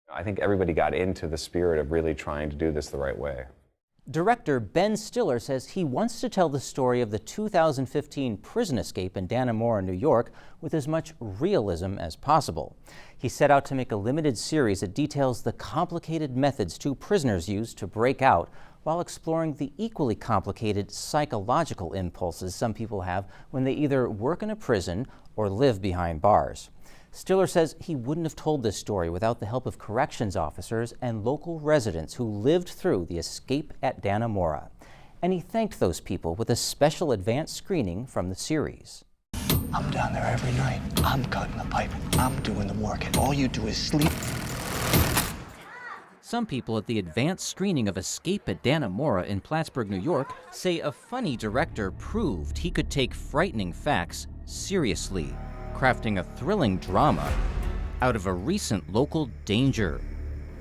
I think everybody got into the spirit of really trying to do this the right way. Director Ben Stiller says he wants to tell the story of the 2015 prison escape in Dannemora, New York, with as much realism as possible. He set out to make a limited series that details the complicated methods two prisoners used to break out, while exploring the equally complicated psychological impulses some people have when they either work in a prison or live behind bars. Stiller says he wouldn't have told this story without the help of corrections officers and local residents who lived through the escape at Dannemora. And he thanked those people with a special advanced screening from the series. I'm down there every night. I'm cutting the pipe. I'm doing the work, and all you do is sleep. Some people at the advanced screening of Escape at Dannemora in Plattsburgh, New York, say a funny director proved he could take frightening facts seriously, crafting a thrilling drama out of a recent local danger.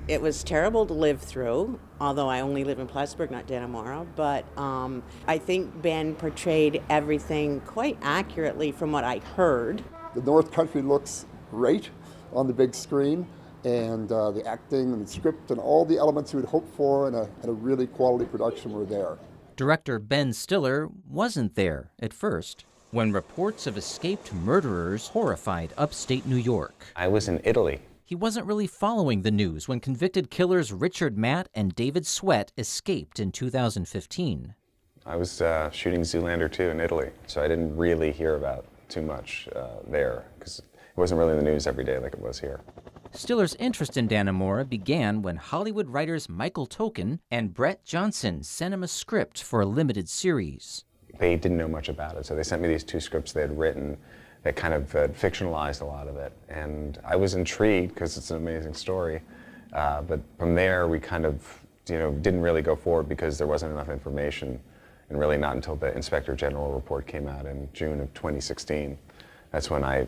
It was terrible to live through, although I only live in Plattsburgh, not Dannemora, but I think Ben portrayed everything quite accurately from what I heard. The North Country looks great on the big screen, and the acting and the script and all the elements you would hope for in a really quality production were there. Director Ben Stiller wasn't there at first when reports of escaped murderers horrified upstate New York. I was in Italy. He wasn't really following the news when convicted killers Richard Matt and David Sweat escaped in 2015. I was shooting Zoolander 2 in Italy, so I didn't really hear about too much there, because it wasn't really in the news every day like it was here. Stiller's interest in Dannemora began when Hollywood writers Michael Token and Brett Johnson sent him a script for a limited series. They didn't know much about it, so they sent me these two scripts they had written that kind of fictionalized a lot of it. And I was intrigued because it's an amazing story. But from there, we kind of, didn't really go forward because there wasn't enough information, and really not until the Inspector General report came out in June of 2016. That's when I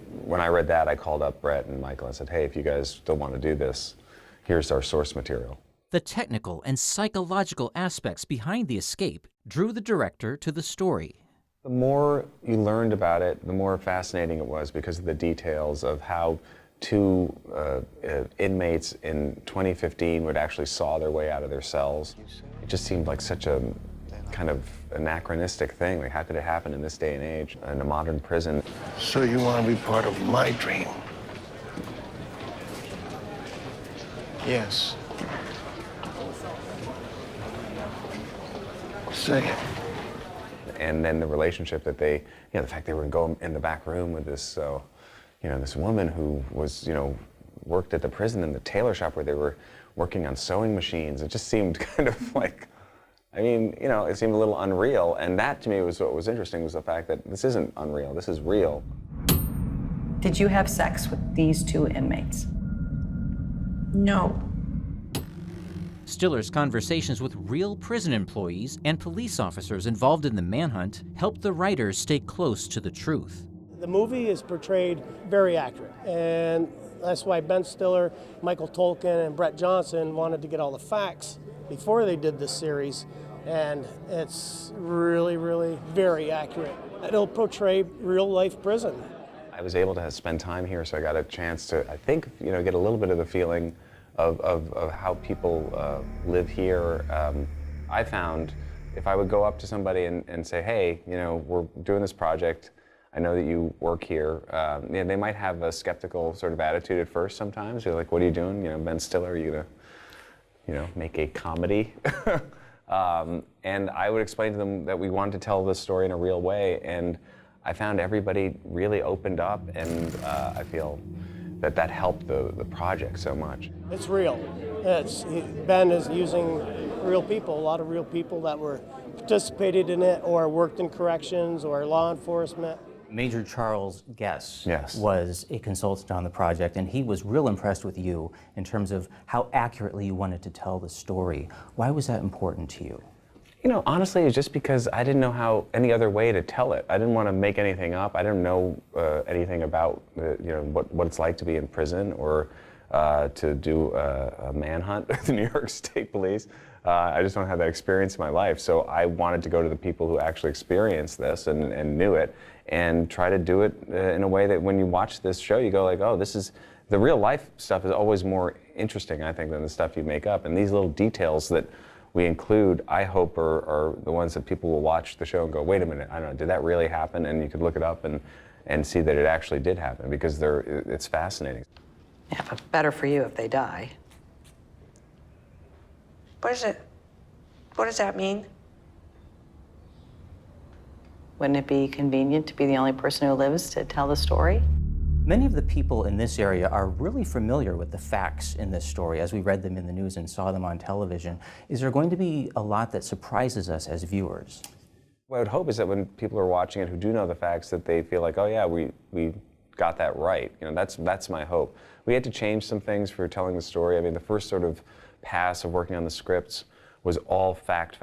read that, I called up Brett and Michael and said, hey, if you guys still want to do this, here's our source material. The technical and psychological aspects behind the escape drew the director to the story. The more you learned about it, the more fascinating it was because of the details of how two inmates in 2015 would actually saw their way out of their cells. It just seemed like such a kind of anachronistic thing. Like, how could it happen in this day and age in a modern prison? So you want to be part of my dream? Yes. Say it. And then the relationship that they, the fact they were going in the back room with this, this woman who was, worked at the prison in the tailor shop where they were working on sewing machines. It just seemed kind of like, it seemed a little unreal. And that to me was what was interesting, was the fact that this isn't unreal, this is real. Did you have sex with these two inmates? No. Stiller's conversations with real prison employees and police officers involved in the manhunt helped the writers stay close to the truth. The movie is portrayed very accurate, and that's why Ben Stiller, Michael Tolkien, and Brett Johnson wanted to get all the facts before they did this series, and it's really, really very accurate. It'll portray real-life prison. I was able to spend time here, so I got a chance to, I think, get a little bit of the feeling of how people live here. I found if I would go up to somebody and say, hey, we're doing this project, I know that you work here, they might have a skeptical sort of attitude at first sometimes. You're like, what are you doing? Ben Stiller, are you gonna, make a comedy? And I would explain to them that we wanted to tell this story in a real way, and I found everybody really opened up, and I feel that helped the project so much. It's real. Ben is using real people, a lot of real people that were participated in it or worked in corrections or law enforcement. Major Charles Guess Yes. was a consultant on the project, and he was real impressed with you in terms of how accurately you wanted to tell the story. Why was that important to you? Honestly, it's just because I didn't know any other way to tell it. I didn't want to make anything up. I didn't know anything about what it's like to be in prison or to do a manhunt with the New York State Police. I just don't have that experience in my life. So I wanted to go to the people who actually experienced this and knew it, and try to do it in a way that when you watch this show, you go like, oh, this is the real life stuff is always more interesting, I think, than the stuff you make up. And these little details that we include, I hope, are the ones that people will watch the show and go, wait a minute, I don't know, did that really happen? And you could look it up and see that it actually did happen, because it's fascinating. Yeah, but better for you if they die. What does that mean? Wouldn't it be convenient to be the only person who lives to tell the story? Many of the people in this area are really familiar with the facts in this story as we read them in the news and saw them on television. Is there going to be a lot that surprises us as viewers? What I would hope is that when people are watching it who do know the facts, that they feel like, oh yeah, we got that right. You know, that's my hope. We had to change some things for telling the story. I mean, the first sort of pass of working on the scripts was all fact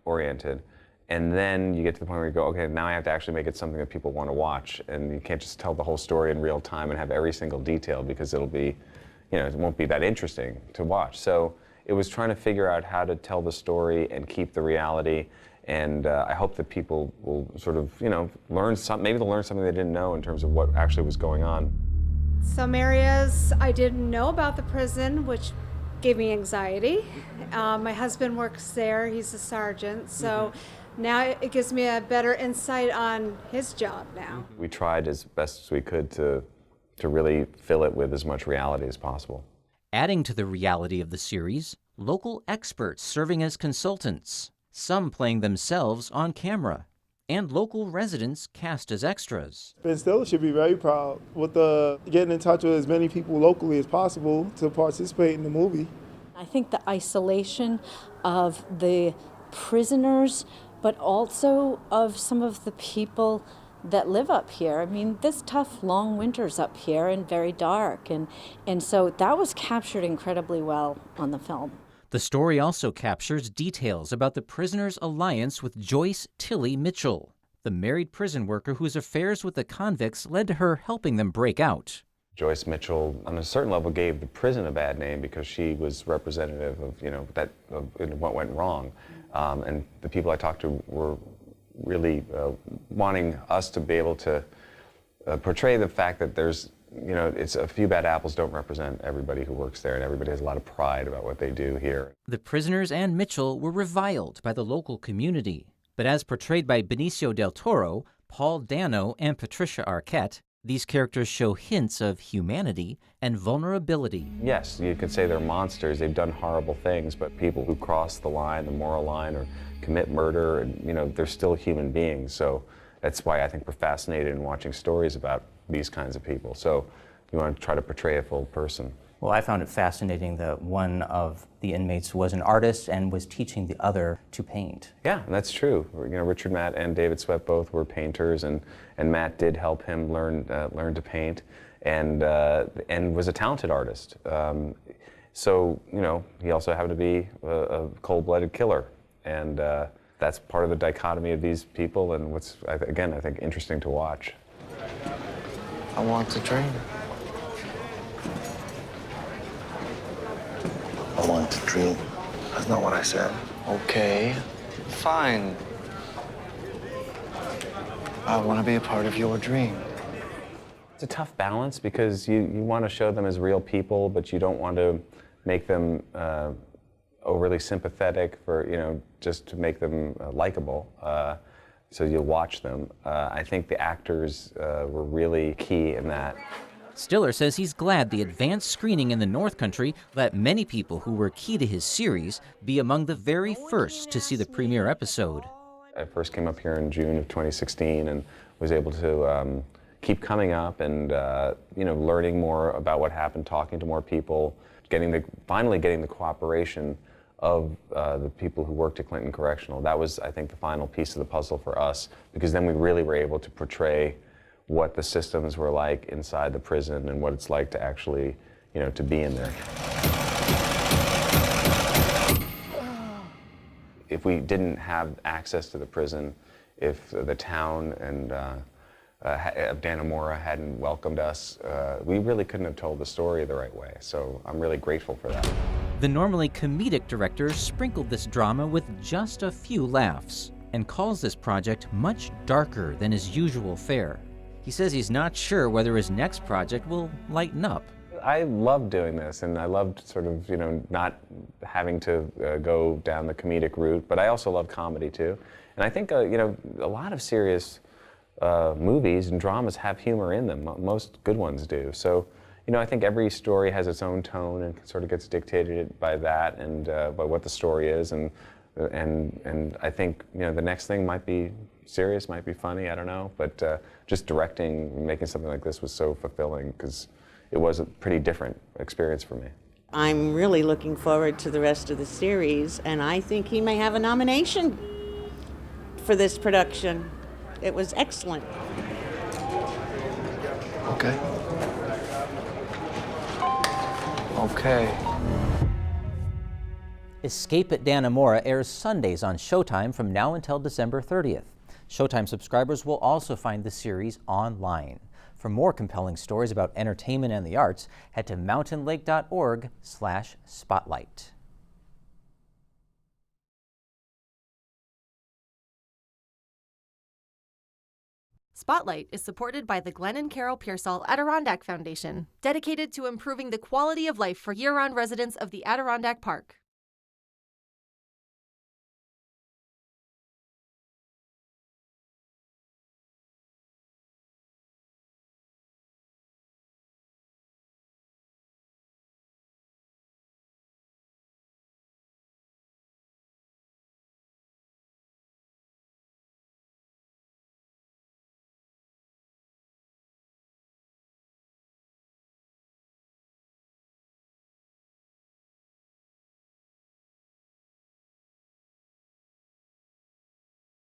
oriented. And then you get to the point where you go, okay, now I have to actually make it something that people want to watch. And you can't just tell the whole story in real time and have every single detail, because it'll be, you know, it won't be that interesting to watch. So it was trying to figure out how to tell the story and keep the reality. And I hope that people will sort of, you know, maybe they'll learn something they didn't know in terms of what actually was going on. Some areas I didn't know about the prison, which gave me anxiety. My husband works there, he's a sergeant, so now it gives me a better insight on his job now. We tried as best as we could to really fill it with as much reality as possible. Adding to the reality of the series, local experts serving as consultants, some playing themselves on camera, and local residents cast as extras. Ben Stiller should be very proud with getting in touch with as many people locally as possible to participate in the movie. I think the isolation of the prisoners, but also of some of the people that live up here. I mean, there's tough, long winters up here and very dark. And so that was captured incredibly well on the film. The story also captures details about the prisoner's alliance with Joyce Tilly Mitchell, the married prison worker whose affairs with the convicts led to her helping them break out. Joyce Mitchell, on a certain level, gave the prison a bad name because she was representative of, you know, what went wrong. And the people I talked to were really wanting us to be able to portray the fact that there's, you know, it's a few bad apples don't represent everybody who works there, and everybody has a lot of pride about what they do here. The prisoners and Mitchell were reviled by the local community. But as portrayed by Benicio del Toro, Paul Dano, and Patricia Arquette, these characters show hints of humanity and vulnerability. Yes, you could say they're monsters. They've done horrible things, but people who cross the line, the moral line, or commit murder, and, you know, they're still human beings. So that's why I think we're fascinated in watching stories about these kinds of people. So you want to try to portray a full person. Well, I found it fascinating that one of the inmates was an artist and was teaching the other to paint. Yeah, that's true. You know, Richard Matt and David Sweat both were painters, and Matt did help him learn to paint, and was a talented artist. So, you know, he also happened to be a cold-blooded killer, and that's part of the dichotomy of these people, and what's, again, I think, interesting to watch. I want to dream. I want to dream. That's not what I said. Okay, fine. I want to be a part of your dream. It's a tough balance because you want to show them as real people, but you don't want to make them overly sympathetic for, you know, just to make them likable. So you'll watch them. I think the actors were really key in that. Stiller says he's glad the advanced screening in the North Country let many people who were key to his series be among the very first to see the premiere episode. I first came up here in June of 2016 and was able to keep coming up and you know, learning more about what happened, talking to more people, finally getting the cooperation of the people who worked at Clinton Correctional. That was, I think, the final piece of the puzzle for us, because then we really were able to portray what the systems were like inside the prison and what it's like to actually, you know, to be in there. If we didn't have access to the prison, if the town and of Dannemora hadn't welcomed us, we really couldn't have told the story the right way. So I'm really grateful for that. The normally comedic director sprinkled this drama with just a few laughs and calls this project much darker than his usual fare. He says he's not sure whether his next project will lighten up. I loved doing this, and I loved sort of, not having to go down the comedic route, but I also love comedy too. And I think, a lot of serious movies and dramas have humor in them. Most good ones do. So, I think every story has its own tone and sort of gets dictated by that and by what the story is. And I think, the next thing might be serious, might be funny, I don't know. But just directing, making something like this was so fulfilling because it was a pretty different experience for me. I'm really looking forward to the rest of the series, and I think he may have a nomination for this production. It was excellent. Okay. Okay. Escape at Dannemora airs Sundays on Showtime from now until December 30th. Showtime subscribers will also find the series online. For more compelling stories about entertainment and the arts, head to mountainlake.org/spotlight. Spotlight is supported by the Glenn and Carol Pearsall Adirondack Foundation, dedicated to improving the quality of life for year-round residents of the Adirondack Park.